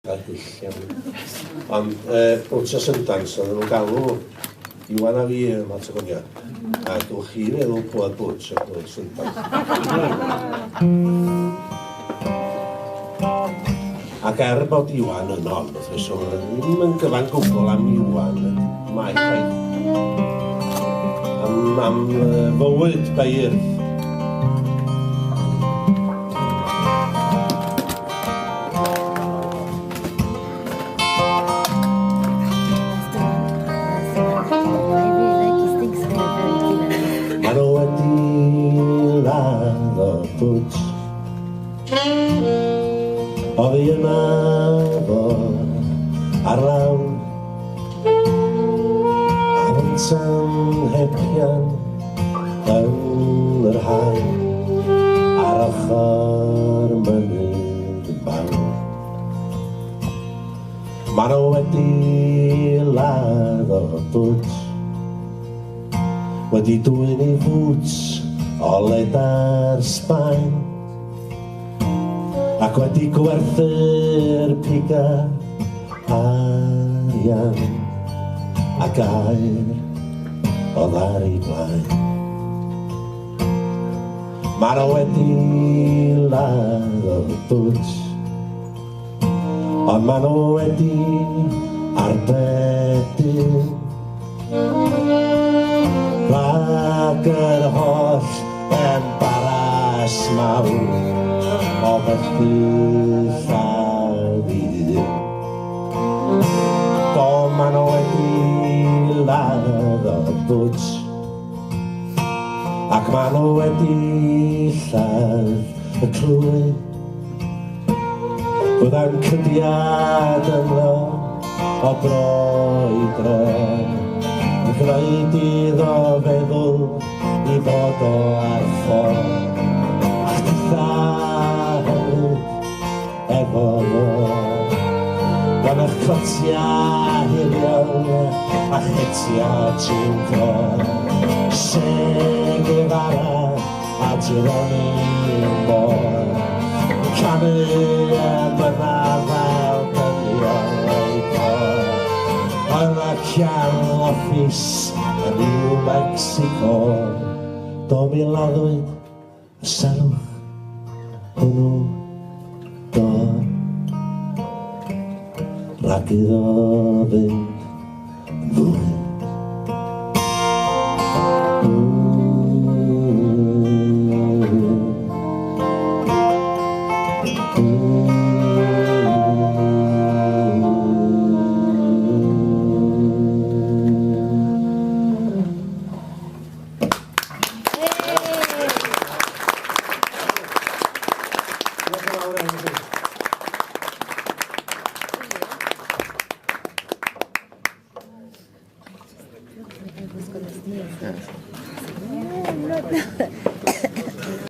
a hyll iawn. Ond wrth Sundance, oedden nhw'n galw Iwan a fi yma Patagonia. A dwch chi feddwl Pwad Bwtch a Pwad Sundance. Ac bod Iwan yn on, wrth reswm, ddim yn gyfan gwbl am Iwan, mae chwaith. Am fywyd beirdd. Bwtch o fi yma fo ar lawn ar yn tanhepian yn yr haen ar ochr mynydd fawr. Ma' nhw wedi ladd o bwtch, wedi dwyn ei fwts o ledar Sbaen, ac wedi gwerthu'r piga arian a gair o ddar i blaen. Ma' nhw wedi ladd o bwtch, ond ma' nhw wedi arbedu rhag yr holl embaras mawr o fethu lladd i ddyn. Do ma' nhw wedi ladd o bwtch, ac ma' nhw wedi lladd y clwy. Byddai'n cydiad yno o dro i dro, yn gwneud iddo feddwl i fod o ar ffordd, a'ch dda hefyd efo fo. Gan eich clotia hiriol a chetia trinco, Che Guevara a Geronimo, canu am yna fel dynion ei cor. Oedd y cian offis yn New Mexico, do mi laddwyd y salwch hwnnw do, rhag iddo fynd yn fwy. No.